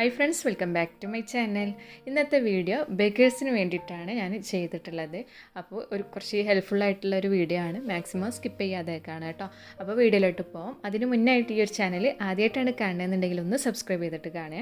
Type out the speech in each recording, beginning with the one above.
Hi friends, welcome back to my channel. ഇന്നത്തെ video ബേക്കേഴ്സിന് വേണ്ടിയിട്ടാണ് ഞാൻ ചെയ്തിട്ടുള്ളത്. അപ്പോൾ കുറച്ച് ഹെൽപ്ഫുൾ ആയിട്ടുള്ള ഒരു വീഡിയോ ആണ്. മാക്സിമം സ്കിപ്പ് ചെയ്യാതെ കാണാം കേട്ടോ. അപ്പോൾ വീഡിയോയിലോട്ട് പോകാം. അതിന് മുന്നായിട്ട് ഈ ഒരു ചാനൽ ആദ്യമായിട്ടാണ് കാണുന്നതെന്നുണ്ടെങ്കിൽ ഒന്ന് സബ്സ്ക്രൈബ് ചെയ്തിട്ട് കാണേ.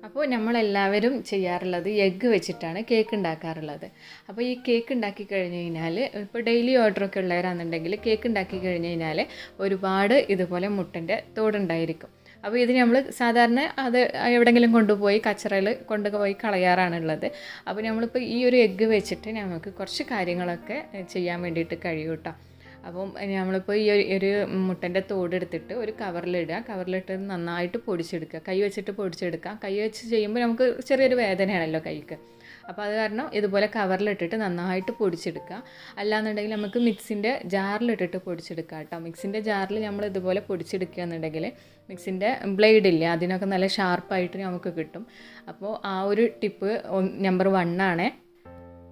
അപ്പോൾ നമ്മളെല്ലാവരും ചെയ്യാറുള്ളത് എഗ്ഗ് വെച്ചിട്ടാണ് കേക്ക് ഉണ്ടാക്കാറുള്ളത്. അപ്പോൾ ഈ കേക്ക് ഉണ്ടാക്കി കഴിഞ്ഞ് കഴിഞ്ഞാൽ ഇപ്പോൾ ഡെയിലി ഓർഡറൊക്കെ ഉള്ളവരാണെന്നുണ്ടെങ്കിൽ കേക്ക് ഉണ്ടാക്കി കഴിഞ്ഞ് കഴിഞ്ഞാൽ ഒരുപാട് ഇതുപോലെ മുട്ടൻ്റെ തോടുണ്ടായിരിക്കും. അപ്പോൾ ഇത് നമ്മൾ സാധാരണ അത് എവിടെയെങ്കിലും കൊണ്ടുപോയി കച്ചറയിൽ കൊണ്ടുപോയി കളയാറാണുള്ളത്. അപ്പോൾ നമ്മളിപ്പോൾ ഈ ഒരു എഗ്ഗ് വെച്ചിട്ട് നമുക്ക് കുറച്ച് കാര്യങ്ങളൊക്കെ ചെയ്യാൻ വേണ്ടിയിട്ട് കഴിയും കേട്ടോ. അപ്പം നമ്മളിപ്പോൾ ഈ ഒരു മുട്ടൻ്റെ തോടെടുത്തിട്ട് ഒരു കവറിലിടുക. കവറിലിട്ട് നന്നായിട്ട് പൊടിച്ചെടുക്കുക. കൈ വെച്ചിട്ട് പൊടിച്ചെടുക്കാം. കൈ വെച്ച് ചെയ്യുമ്പോൾ നമുക്ക് ചെറിയൊരു വേദനയാണല്ലോ കൈക്ക്. അപ്പോൾ അത് കാരണം ഇതുപോലെ കവറിലിട്ടിട്ട് നന്നായിട്ട് പൊടിച്ചെടുക്കുക. അല്ലാന്നുണ്ടെങ്കിൽ നമുക്ക് മിക്സിൻ്റെ ജാറിലിട്ടിട്ട് പൊടിച്ചെടുക്കുക കേട്ടോ. മിക്സിൻ്റെ ജാറിൽ നമ്മൾ ഇതുപോലെ പൊടിച്ചെടുക്കുക എന്നുണ്ടെങ്കിൽ മിക്സിൻ്റെ ബ്ലേഡില്ലേ അതിനൊക്കെ നല്ല ഷാർപ്പായിട്ട് നമുക്ക് കിട്ടും. അപ്പോൾ ആ ഒരു ടിപ്പ് നമ്പർ 1 ആണേ.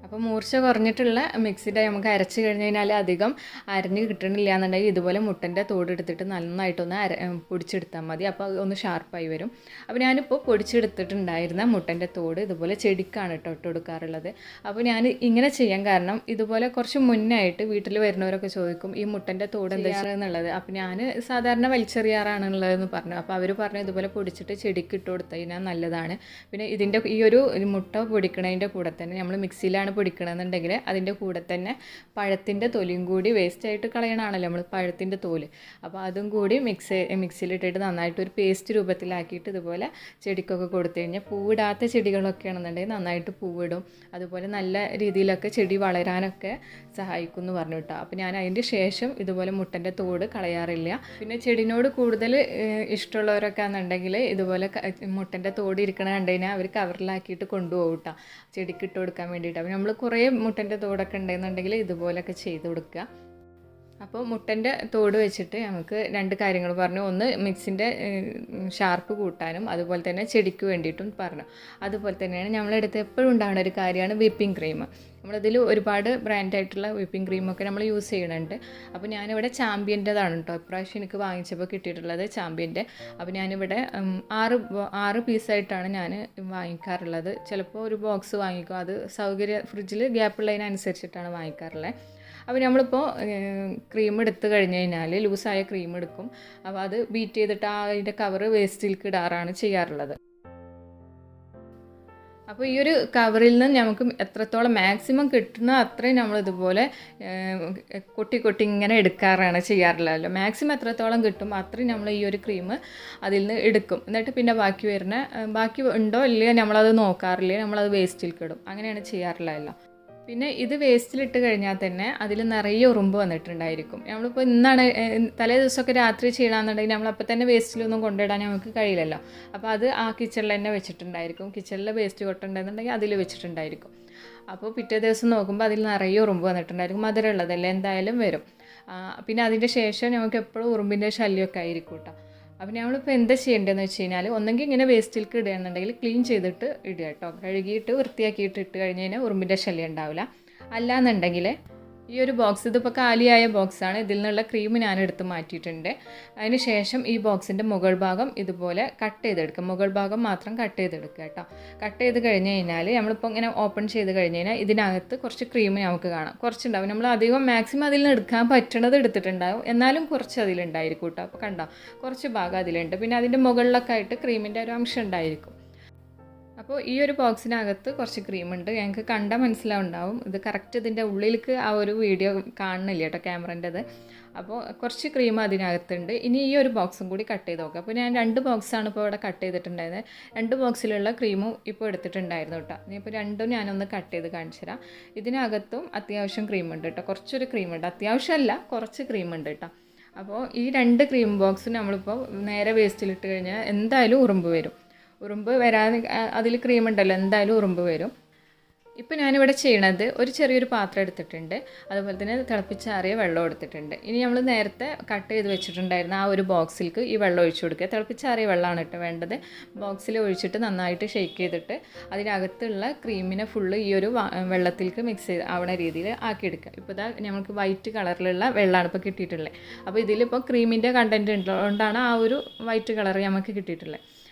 അപ്പോൾ മൂർച്ച കുറഞ്ഞിട്ടുള്ള മിക്സിയുടെ നമുക്ക് അരച്ച് കഴിഞ്ഞ് കഴിഞ്ഞാൽ അധികം അരഞ്ഞ് കിട്ടണില്ല എന്നുണ്ടെങ്കിൽ ഇതുപോലെ മുട്ടൻ്റെ തോടെടുത്തിട്ട് നന്നായിട്ടൊന്ന് പൊടിച്ചെടുത്താൽ മതി. അപ്പോൾ ഒന്ന് ഷാർപ്പായി വരും. അപ്പോൾ ഞാനിപ്പോൾ പൊടിച്ചെടുത്തിട്ടുണ്ടായിരുന്ന മുട്ടൻ്റെ തോട് ഇതുപോലെ ചെടിക്കാണ് ഇട്ട് കൊടുക്കാറുള്ളത്. അപ്പോൾ ഞാൻ ഇങ്ങനെ ചെയ്യാൻ കാരണം ഇതുപോലെ കുറച്ച് മുന്നായിട്ട് വീട്ടിൽ വരുന്നവരൊക്കെ ചോദിക്കും ഈ മുട്ടൻ്റെ തോട് എന്താ എന്നുള്ളത്. അപ്പോൾ ഞാൻ സാധാരണ വലിച്ചെറിയാറാണുള്ളതെന്ന് പറഞ്ഞു. അപ്പോൾ അവർ പറഞ്ഞു ഇതുപോലെ പൊടിച്ചിട്ട് ചെടിക്ക് ഇട്ട് കൊടുത്തു കഴിഞ്ഞാൽ നല്ലതാണ്. പിന്നെ ഇതിൻ്റെ ഈ ഒരു മുട്ട പൊടിക്കണതിൻ്റെ കൂടെ തന്നെ നമ്മൾ മിക്സിയിലാണ് പൊടിക്കണമെന്നുണ്ടെങ്കിൽ അതിൻ്റെ കൂടെ തന്നെ പഴത്തിൻ്റെ തൊലിയും കൂടി വേസ്റ്റായിട്ട് കളയണമാണല്ലോ നമ്മൾ പഴത്തിൻ്റെ തോല്. അപ്പോൾ അതും കൂടി മിക്സിയിലിട്ടിട്ട് നന്നായിട്ട് ഒരു പേസ്റ്റ് രൂപത്തിലാക്കിയിട്ട് ഇതുപോലെ ചെടിക്കൊക്കെ കൊടുത്തു കഴിഞ്ഞാൽ പൂവിടാത്ത ചെടികളൊക്കെ ആണെന്നുണ്ടെങ്കിൽ നന്നായിട്ട് പൂവിടും. അതുപോലെ നല്ല രീതിയിലൊക്കെ ചെടി വളരാനൊക്കെ സഹായിക്കും എന്ന് പറഞ്ഞു കേട്ടോ. അപ്പോൾ ഞാൻ അതിൻ്റെ ശേഷം ഇതുപോലെ മുട്ടൻ്റെ തോട് കളയാറില്ല. പിന്നെ ചെടിനോട് കൂടുതൽ ഇഷ്ടമുള്ളവരൊക്കെ ആണെന്നുണ്ടെങ്കിൽ ഇതുപോലെ മുട്ടൻ്റെ തോട് ഇരിക്കണ കണ്ടു കഴിഞ്ഞാൽ അവർ കവറിലാക്കിയിട്ട് കൊണ്ടുപോകും കേട്ടോ ചെടിക്ക് ഇട്ട് കൊടുക്കാൻ വേണ്ടിയിട്ട്. അപ്പോൾ നമ്മൾ കുറേ മുട്ടൻ്റെ തോടൊക്കെ ഉണ്ടെന്നുണ്ടെങ്കിൽ ഇതുപോലെയൊക്കെ ചെയ്ത് കൊടുക്കുക. അപ്പോൾ മുട്ടൻ്റെ തോട് വെച്ചിട്ട് നമുക്ക് 2 കാര്യങ്ങൾ പറഞ്ഞു. ഒന്ന് മിക്സിൻ്റെ ഷാർപ്പ് കൂട്ടാനും അതുപോലെ തന്നെ ചെടിക്ക് വേണ്ടിയിട്ടും പറഞ്ഞു. അതുപോലെ തന്നെയാണ് നമ്മളെടുത്ത് എപ്പോഴും ഉണ്ടാകുന്ന ഒരു കാര്യമാണ് വിപ്പിംഗ് ക്രീം. നമ്മളതിൽ ഒരുപാട് ബ്രാൻഡായിട്ടുള്ള വിപ്പിംഗ് ക്രീമൊക്കെ നമ്മൾ യൂസ് ചെയ്യുന്നുണ്ട്. അപ്പോൾ ഞാനിവിടെ ചാമ്പ്യൻ്റെതാണ് കേട്ടോ ഇപ്രാവശ്യം എനിക്ക് വാങ്ങിച്ചപ്പോൾ കിട്ടിയിട്ടുള്ളത് ചാമ്പ്യൻ്റെ. അപ്പോൾ ഞാനിവിടെ 6 പീസായിട്ടാണ് ഞാൻ വാങ്ങിക്കാറുള്ളത്. ചിലപ്പോൾ ഒരു ബോക്സ് വാങ്ങിക്കും. അത് ഫ്രിഡ്ജിൽ ഗ്യാപ്പുള്ളതിനനുസരിച്ചിട്ടാണ് വാങ്ങിക്കാറുള്ളത്. അപ്പോൾ നമ്മളിപ്പോൾ ക്രീം എടുത്ത് കഴിഞ്ഞ് കഴിഞ്ഞാൽ ലൂസായ ക്രീം എടുക്കും. അപ്പോൾ അത് ബീറ്റ് ചെയ്തിട്ട് അതിൻ്റെ കവറ് വേസ്റ്റിലേക്ക് ഇടാറാണ് ചെയ്യാറുള്ളത്. അപ്പോൾ ഈ ഒരു കവറിൽ നിന്ന് നമുക്ക് എത്രത്തോളം മാക്സിമം കിട്ടുന്ന അത്രയും നമ്മളിതുപോലെ കൊട്ടി ഇങ്ങനെ എടുക്കാറാണ് ചെയ്യാറുള്ളതല്ലോ. മാക്സിമം എത്രത്തോളം കിട്ടും അത്രയും നമ്മൾ ഈ ഒരു ക്രീം അതിൽ നിന്ന് എടുക്കും. എന്നിട്ട് പിന്നെ ബാക്കി ഉണ്ടോ ഇല്ലയോ നമ്മളത് നോക്കാറില്ല, നമ്മളത് വേസ്റ്റിലേക്ക് ഇടും. അങ്ങനെയാണ് ചെയ്യാറുള്ളതല്ലോ. പിന്നെ ഇത് വേസ്റ്റിലിട്ട് കഴിഞ്ഞാൽ തന്നെ അതിൽ നിറയെ ഉറുമ്പ് വന്നിട്ടുണ്ടായിരിക്കും. നമ്മളിപ്പോൾ ഇന്നാണ് തലേ ദിവസമൊക്കെ രാത്രി ചെയ്യണമെന്നുണ്ടെങ്കിൽ നമ്മളപ്പോൾ തന്നെ വേസ്റ്റിലൊന്നും കൊണ്ടിടാൻ നമുക്ക് കഴിയില്ലല്ലോ. അപ്പോൾ അത് ആ കിച്ചണിൽ തന്നെ വെച്ചിട്ടുണ്ടായിരിക്കും. കിച്ചണിൽ വേസ്റ്റ് കൊട്ടുണ്ടെന്നുണ്ടെങ്കിൽ അതിൽ വെച്ചിട്ടുണ്ടായിരിക്കും. അപ്പോൾ പിറ്റേ ദിവസം നോക്കുമ്പോൾ അതിൽ നിറയെ ഉറുമ്പ് വന്നിട്ടുണ്ടായിരിക്കും. മധുരമുള്ളതല്ലേ എന്തായാലും വരും. പിന്നെ അതിൻ്റെ ശേഷം നമുക്ക് എപ്പോഴും ഉറുമ്പിൻ്റെ ശല്യമൊക്കെ ആയിരിക്കും കേട്ടോ. അപ്പോൾ നമ്മളിപ്പോൾ എന്താ ചെയ്യേണ്ടതെന്ന് വെച്ച് കഴിഞ്ഞാൽ ഒന്നെങ്കിൽ ഇങ്ങനെ വേസ്റ്റിലേക്ക് ഇടുകയാണെന്നുണ്ടെങ്കിൽ ക്ലീൻ ചെയ്തിട്ട് ഇടുക കേട്ടോ. കഴുകിയിട്ട് വൃത്തിയാക്കിയിട്ട് ഇട്ട് കഴിഞ്ഞ് കഴിഞ്ഞാൽ ഉറുമ്പിൻ്റെ ശല്യം ഉണ്ടാവില്ല. അല്ലാന്നുണ്ടെങ്കിൽ ഈ ഒരു ബോക്സ് ഇതിപ്പോൾ കാലിയായ ബോക്സാണ്. ഇതിൽ നിന്നുള്ള ക്രീം ഞാൻ എടുത്ത് മാറ്റിയിട്ടുണ്ട്. അതിന് ശേഷം ഈ ബോക്സിൻ്റെ മുകൾ ഭാഗം ഇതുപോലെ കട്ട് ചെയ്തെടുക്കുക. മുകൾ ഭാഗം മാത്രം കട്ട് ചെയ്തെടുക്കുക കേട്ടോ. കട്ട് ചെയ്ത് കഴിഞ്ഞ് കഴിഞ്ഞാൽ നമ്മളിപ്പോൾ ഇങ്ങനെ ഓപ്പൺ ചെയ്ത് കഴിഞ്ഞ് കഴിഞ്ഞാൽ ഇതിനകത്ത് കുറച്ച് ക്രീം നമുക്ക് കാണാം. കുറച്ചുണ്ടാവും. നമ്മൾ അധികം മാക്സിമം അതിൽ നിന്ന് എടുക്കാൻ പറ്റണത് എടുത്തിട്ടുണ്ടാവും. എന്നാലും കുറച്ച് അതിലുണ്ടായിരിക്കും കേട്ടോ. അപ്പോൾ കണ്ടോ കുറച്ച് ഭാഗം അതിലുണ്ട്. പിന്നെ അതിൻ്റെ മുകളിലൊക്കെ ആയിട്ട് ക്രീമിൻ്റെ ഒരു അംശം ഉണ്ടായിരിക്കും. അപ്പോൾ ഈ ഒരു ബോക്സിനകത്ത് കുറച്ച് ക്രീമുണ്ട്. ഞങ്ങൾക്ക് കണ്ടാൽ മനസ്സിലാവുണ്ടാവും. ഇത് കറക്റ്റ് ഇതിൻ്റെ ഉള്ളിലേക്ക് ആ ഒരു വീഡിയോ കാണുന്നില്ല കേട്ടോ ക്യാമറേൻ്റെത്. അപ്പോൾ കുറച്ച് ക്രീം അതിനകത്തുണ്ട്. ഇനി ഈ ഒരു ബോക്സും കൂടി കട്ട് ചെയ്ത് നോക്കാം. അപ്പോൾ ഞാൻ 2 ബോക്സാണ് ഇപ്പോൾ ഇവിടെ കട്ട് ചെയ്തിട്ടുണ്ടായത്. 2 ബോക്സിലുള്ള ക്രീമും ഇപ്പോൾ എടുത്തിട്ടുണ്ടായിരുന്നു കേട്ടോ. ഇനിയിപ്പോൾ രണ്ടും ഞാനൊന്ന് കട്ട് ചെയ്ത് കാണിച്ചു തരാം. ഇതിനകത്തും അത്യാവശ്യം ക്രീമുണ്ട് കേട്ടോ. കുറച്ചൊരു ക്രീമുണ്ട്. അത്യാവശ്യമല്ല, കുറച്ച് ക്രീമുണ്ട് കേട്ടോ. അപ്പോൾ ഈ 2 ക്രീം ബോക്സും നമ്മളിപ്പോൾ നേരെ വേസ്റ്റിലിട്ട് കഴിഞ്ഞാൽ എന്തായാലും ഉറുമ്പ് വരും. ഉറുമ്പ് വരാൻ അതിൽ ക്രീം ഉണ്ടല്ലോ, എന്തായാലും ഉറുമ്പ് വരും. ഇപ്പോൾ ഞാനിവിടെ ചെയ്യണത് ഒരു ചെറിയൊരു പാത്രം എടുത്തിട്ടുണ്ട്, അതുപോലെ തന്നെ തിളപ്പിച്ചാറിയ വെള്ളം എടുത്തിട്ടുണ്ട്. ഇനി നമ്മൾ നേരത്തെ കട്ട് ചെയ്ത് വെച്ചിട്ടുണ്ടായിരുന്ന ആ ഒരു ബോക്സിലേക്ക് ഈ വെള്ളം ഒഴിച്ചു കൊടുക്കുക. തിളപ്പിച്ചാറിയ വെള്ളമാണ് കേട്ടോ വേണ്ടത്. ബോക്സിൽ ഒഴിച്ചിട്ട് നന്നായിട്ട് ഷെയ്ക്ക് ചെയ്തിട്ട് അതിനകത്തുള്ള ക്രീമിനെ ഫുള്ള് ഈ ഒരു വെള്ളത്തിലേക്ക് മിക്സ് ചെയ്ത് ആവണ രീതിയിൽ ആക്കിയെടുക്കുക. ഇപ്പോൾ ഇതാ നമുക്ക് വൈറ്റ് കളറിലുള്ള വെള്ളമാണ് ഇപ്പോൾ കിട്ടിയിട്ടുള്ളത്. അപ്പോൾ ഇതിലിപ്പോൾ ക്രീമിൻ്റെ കണ്ടൻറ്റ് ഉള്ളതുകൊണ്ടാണ് ആ ഒരു വൈറ്റ് കളർ നമുക്ക് കിട്ടിയിട്ടുള്ളത്.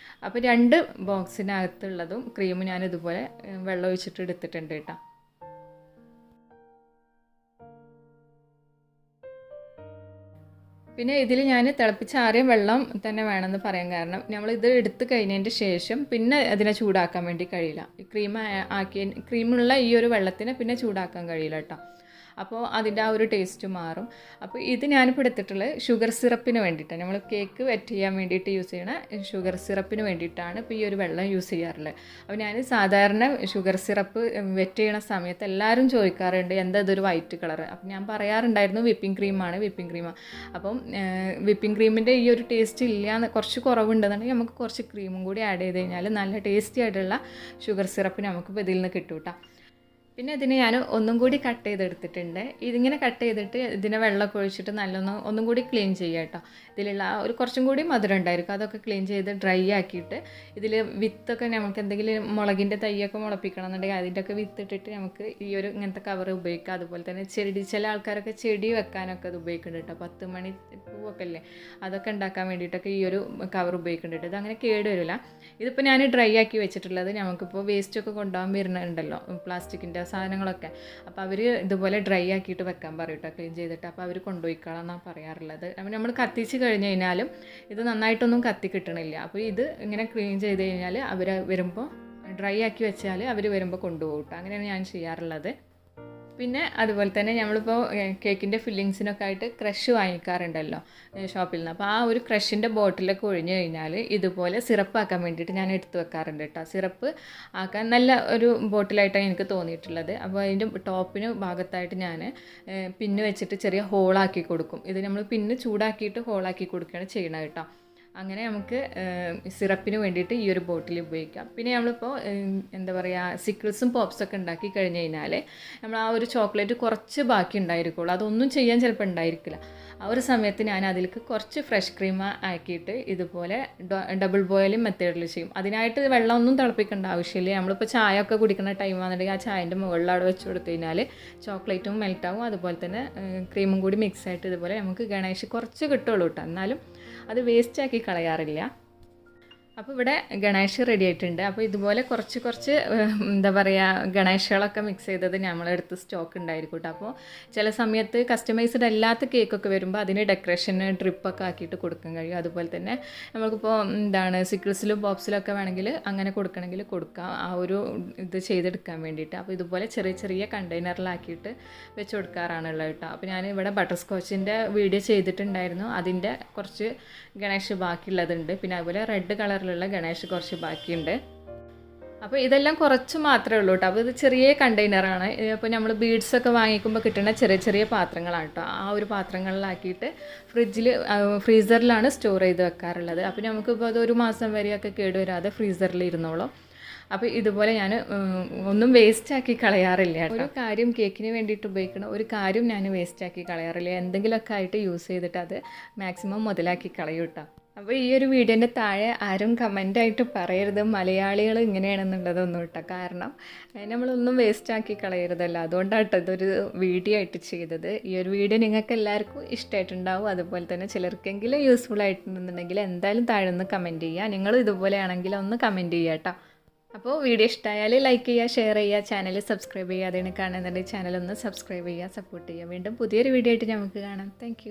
അപ്പോൾ 2 ബോക്സിനകത്തുള്ളതും ക്രീം ഞാൻ ഇതുപോലെ വെള്ളം ഒഴിച്ചിട്ട് എടുത്തിട്ടുണ്ട് കേട്ടോ. പിന്നെ ഇതിൽ ഞാൻ തിളപ്പിച്ചാറിയ വെള്ളം തന്നെ വേണമെന്ന് പറയാൻ കാരണം നമ്മൾ ഇത് എടുത്ത് കഴിഞ്ഞതിൻ്റെ ശേഷം പിന്നെ അതിനെ ചൂടാക്കാൻ വേണ്ടി കഴിയില്ല. ക്രീമുള്ള ഈ ഒരു വെള്ളത്തിനെ പിന്നെ ചൂടാക്കാൻ കഴിയില്ല കേട്ടോ. അപ്പോൾ അതിൻ്റെ ആ ഒരു ടേസ്റ്റ് മാറും. അപ്പോൾ ഇത് ഞാനിപ്പോൾ എടുത്തിട്ടുള്ളത് ഷുഗർ സിറപ്പിന് വേണ്ടിയിട്ടാണ്. നമ്മൾ കേക്ക് വെറ്റ് ചെയ്യാൻ വേണ്ടിയിട്ട് യൂസ് ചെയ്യണ ഷുഗർ സിറപ്പിന് വേണ്ടിയിട്ടാണ് ഇപ്പോൾ ഈ ഒരു വെള്ളം യൂസ് ചെയ്യാറുള്ളത്. അപ്പോൾ ഞാൻ സാധാരണ ഷുഗർ സിറപ്പ് വെറ്റ് ചെയ്യണ സമയത്ത് എല്ലാവരും ചോദിക്കാറുണ്ട് എന്താ ഇതൊരു വൈറ്റ് കളർ. അപ്പോൾ ഞാൻ പറയാറുണ്ടായിരുന്നു വിപ്പിംഗ് ക്രീമാണ്. അപ്പം വിപ്പിംഗ് ക്രീമിൻ്റെ ഈ ഒരു ടേസ്റ്റ് ഇല്ല, കുറച്ച് കുറവുണ്ടെന്നുണ്ടെങ്കിൽ നമുക്ക് കുറച്ച് ക്രീമും കൂടി ആഡ് ചെയ്ത് കഴിഞ്ഞാൽ നല്ല ടേസ്റ്റി ആയിട്ടുള്ള ഷുഗർ സിറപ്പ് നമുക്കിപ്പോൾ ഇതിൽ നിന്ന് കിട്ടും കേട്ടോ. പിന്നെ ഇതിനെ ഞാൻ ഒന്നും കൂടി കട്ട് ചെയ്തെടുത്തിട്ടുണ്ട്. ഇതിങ്ങനെ കട്ട് ചെയ്തിട്ട് ഇതിനെ വെള്ളമൊക്കെ ഒഴിച്ചിട്ട് ഒന്നും കൂടി ക്ലീൻ ചെയ്യുക കേട്ടോ. ഇതിലുള്ള ഒരു കുറച്ചും കൂടി മധുരം ഉണ്ടായിരിക്കും, അതൊക്കെ ക്ലീൻ ചെയ്ത് ഡ്രൈ ആക്കിയിട്ട് ഇതിൽ വിത്തൊക്കെ നമുക്ക് എന്തെങ്കിലും മുളകിൻ്റെ തൈയൊക്കെ മുളപ്പിക്കണം എന്നുണ്ടെങ്കിൽ അതിൻ്റെയൊക്കെ വിത്തിട്ടിട്ട് നമുക്ക് ഈ ഒരു ഇങ്ങനത്തെ കവർ ഉപയോഗിക്കാം. അതുപോലെ തന്നെ ചില ആൾക്കാരൊക്കെ ചെടി വെക്കാനൊക്കെ അത് ഉപയോഗിക്കുന്നുണ്ട് കേട്ടോ. 10 മണി പൂവൊക്കെ അല്ലേ, അതൊക്കെ ഉണ്ടാക്കാൻ വേണ്ടിയിട്ടൊക്കെ ഈ ഒരു കവർ ഉപയോഗിക്കുന്നുണ്ട്. ഇത് അങ്ങനെ കേട് വരില്ല. ഇതിപ്പോൾ ഞാൻ ഡ്രൈ ആക്കി വെച്ചിട്ടുള്ളത് നമുക്കിപ്പോൾ വേസ്റ്റൊക്കെ കൊണ്ടുപോകാൻ വരുന്നുണ്ടല്ലോ, പ്ലാസ്റ്റിക്കിൻ്റെ സാധനങ്ങളൊക്കെ. അപ്പോൾ അവർ ഇതുപോലെ ഡ്രൈ ആക്കിയിട്ട് വെക്കാൻ പറയും കേട്ടോ, ക്ലീൻ ചെയ്തിട്ട്. അപ്പോൾ അവർ കൊണ്ടുപോയിക്കളാം എന്നാണ് പറയാറുള്ളത്. അപ്പോൾ നമ്മൾ കത്തിച്ച് കഴിഞ്ഞ് കഴിഞ്ഞാലും ഇത് നന്നായിട്ടൊന്നും കത്തി കിട്ടണില്ല. അപ്പോൾ ഇത് ഇങ്ങനെ ക്ലീൻ ചെയ്ത് കഴിഞ്ഞാൽ അവർ വരുമ്പോൾ ഡ്രൈ ആക്കി വെച്ചാൽ അവർ വരുമ്പോൾ കൊണ്ടുപോകും കേട്ടോ. അങ്ങനെയാണ് ഞാൻ ചെയ്യാറുള്ളത്. പിന്നെ അതുപോലെ തന്നെ നമ്മളിപ്പോൾ കേക്കിൻ്റെ ഫില്ലിങ്സിനൊക്കെ ആയിട്ട് ക്രഷ് വാങ്ങിക്കാറുണ്ടല്ലോ ഷോപ്പിൽ നിന്ന്. അപ്പോൾ ആ ഒരു ക്രഷിൻ്റെ ബോട്ടിലൊക്കെ ഒഴിഞ്ഞു കഴിഞ്ഞാൽ ഇതുപോലെ സിറപ്പ് ആക്കാൻ വേണ്ടിയിട്ട് ഞാൻ എടുത്ത് വെക്കാറുണ്ട് കേട്ടോ. സിറപ്പ് ആക്കാൻ നല്ല ഒരു ബോട്ടിലായിട്ടാണ് എനിക്ക് തോന്നിയിട്ടുള്ളത്. അപ്പോൾ അതിൻ്റെ ടോപ്പിന് ഭാഗത്തായിട്ട് ഞാൻ പിന്ന് വെച്ചിട്ട് ചെറിയ ഹോളാക്കി കൊടുക്കും. ഇത് നമ്മൾ പിന്ന് ചൂടാക്കിയിട്ട് ഹോളാക്കി കൊടുക്കുകയാണ് ചെയ്യണത് കേട്ടോ. അങ്ങനെ നമുക്ക് സിറപ്പിന് വേണ്ടിയിട്ട് ഈ ഒരു ബോട്ടിൽ ഉപയോഗിക്കാം. പിന്നെ നമ്മളിപ്പോൾ എന്താ പറയുക സിക്കിൾസും പോപ്സൊക്കെ ഉണ്ടാക്കി കഴിഞ്ഞ് കഴിഞ്ഞാൽ നമ്മൾ ആ ഒരു ചോക്ലേറ്റ് കുറച്ച് ബാക്കി ഉണ്ടായിരിക്കുള്ളൂ, അതൊന്നും ചെയ്യാൻ ചിലപ്പോൾ ഉണ്ടായിരിക്കില്ല. ആ ഒരു സമയത്ത് ഞാൻ അതിലേക്ക് കുറച്ച് ഫ്രഷ് ക്രീം ആക്കിയിട്ട് ഇതുപോലെ ഡബിൾ ബോയിലിംഗ് മെത്തേഡിൽ ചെയ്യും. അതിനായിട്ട് വെള്ളമൊന്നും തിളപ്പിക്കേണ്ട ആവശ്യമില്ല. നമ്മളിപ്പോൾ ചായ ഒക്കെ കുടിക്കുന്ന ടൈമാണെന്നുണ്ടെങ്കിൽ ആ ചായൻ്റെ മുകളിൽ അവിടെ വെച്ച് കൊടുത്തു കഴിഞ്ഞാൽ ചോക്ലേറ്റും മെൽറ്റാവും, അതുപോലെ തന്നെ ക്രീമും കൂടി മിക്സ് ആയിട്ട് ഇതുപോലെ നമുക്ക് ഗണേഷ് കുറച്ച് കിട്ടുള്ളൂ കേട്ടോ. എന്നാലും അത് വേസ്റ്റാക്കി കളയാറില്ല. അപ്പോൾ ഇവിടെ ഗണേഷ് റെഡി ആയിട്ടുണ്ട്. അപ്പോൾ ഇതുപോലെ കുറച്ച് എന്താ പറയുക ഗണേഷുകളൊക്കെ മിക്സ് ചെയ്തത് നമ്മളെടുത്ത് സ്റ്റോക്ക് ഉണ്ടായിരിക്കും കേട്ടോ. അപ്പോൾ ചില സമയത്ത് കസ്റ്റമൈസ്ഡ് അല്ലാത്ത കേക്കൊക്കെ വരുമ്പോൾ അതിന് ഡെക്കറേഷന് ഡ്രിപ്പൊക്കെ ആക്കിയിട്ട് കൊടുക്കാൻ കഴിയും. അതുപോലെ തന്നെ നമുക്കിപ്പോൾ സിക്കിൾസിലും ബോക്സിലൊക്കെ വേണമെങ്കിൽ അങ്ങനെ കൊടുക്കണമെങ്കിൽ കൊടുക്കാം, ആ ഒരു ഇത് ചെയ്തെടുക്കാൻ വേണ്ടിയിട്ട്. അപ്പോൾ ഇതുപോലെ ചെറിയ കണ്ടെയ്നറിലാക്കിയിട്ട് വെച്ച് കൊടുക്കാറാണുള്ളത് കേട്ടോ. അപ്പോൾ ഞാൻ ഇവിടെ ബട്ടർ സ്കോച്ചിൻ്റെ വീഡിയോ ചെയ്തിട്ടുണ്ടായിരുന്നു, അതിൻ്റെ കുറച്ച് ഗണേഷ് ബാക്കിയുള്ളതുണ്ട്. പിന്നെ അതുപോലെ റെഡ് കളറിലുള്ള ഗണേഷ് കുറച്ച് ബാക്കിയുണ്ട്. അപ്പോൾ ഇതെല്ലാം കുറച്ച് മാത്രമേ ഉള്ളൂ കേട്ടോ. അപ്പോൾ ഇത് ചെറിയ കണ്ടെയ്നറാണ്. അപ്പോൾ നമ്മൾ ബീഡ്സൊക്കെ വാങ്ങിക്കുമ്പോൾ കിട്ടുന്ന ചെറിയ പാത്രങ്ങളാണ് കേട്ടോ. ആ ഒരു പാത്രങ്ങളിലാക്കിയിട്ട് ഫ്രീസറിലാണ് സ്റ്റോർ ചെയ്ത് വെക്കാറുള്ളത്. അപ്പോൾ നമുക്കിപ്പോൾ അത് 1 മാസം വരെയൊക്കെ കേടുവരാതെ ഫ്രീസറിൽ ഇരുന്നോളൂ. അപ്പോൾ ഇതുപോലെ ഞാൻ ഒന്നും വേസ്റ്റാക്കി കളയാറില്ല കേട്ടോ. ഒരു കാര്യം കേക്കിന് വേണ്ടിയിട്ട് ഉപയോഗിക്കണം, ഒരു കാര്യം ഞാൻ വേസ്റ്റാക്കി കളയാറില്ല. എന്തെങ്കിലുമൊക്കെ ആയിട്ട് യൂസ് ചെയ്തിട്ട് അത് മാക്സിമം മുതലാക്കി കളയും കേട്ടോ. അപ്പോൾ ഈ ഒരു വീഡിയോൻ്റെ താഴെ ആരും കമൻ്റായിട്ട് പറയരുത് മലയാളികൾ ഇങ്ങനെയാണെന്നുള്ളതൊന്നും കേട്ടോ. കാരണം നമ്മളൊന്നും വേസ്റ്റാക്കി കളയരുതല്ലോ, അതുകൊണ്ടാണ് കേട്ടോ ഇതൊരു വീഡിയോ ആയിട്ട് ചെയ്തത്. ഈ ഒരു വീഡിയോ നിങ്ങൾക്ക് എല്ലാവർക്കും ഇഷ്ടമായിട്ടുണ്ടാവും. അതുപോലെ തന്നെ ചിലർക്കെങ്കിലും യൂസ്ഫുൾ ആയിട്ടുണ്ടെന്നുണ്ടെങ്കിൽ എന്തായാലും താഴെ ഒന്ന് കമൻറ്റ് ചെയ്യുക. നിങ്ങളും ഇതുപോലെയാണെങ്കിൽ ഒന്ന് കമൻറ്റ് ചെയ്യുക കേട്ടോ. അപ്പോൾ വീഡിയോ ഇഷ്ടമായാൽ ലൈക്ക് ചെയ്യുക, ഷെയർ ചെയ്യുക, ചാനൽ സബ്സ്ക്രൈബ് ചെയ്യുക. അതിന് കാണുന്നുണ്ടെങ്കിൽ ചാനലൊന്ന് സബ്സ്ക്രൈബ് ചെയ്യുക, സപ്പോർട്ട് ചെയ്യുക. വീണ്ടും പുതിയൊരു വീഡിയോ ആയിട്ട് നമുക്ക് കാണാം. താങ്ക്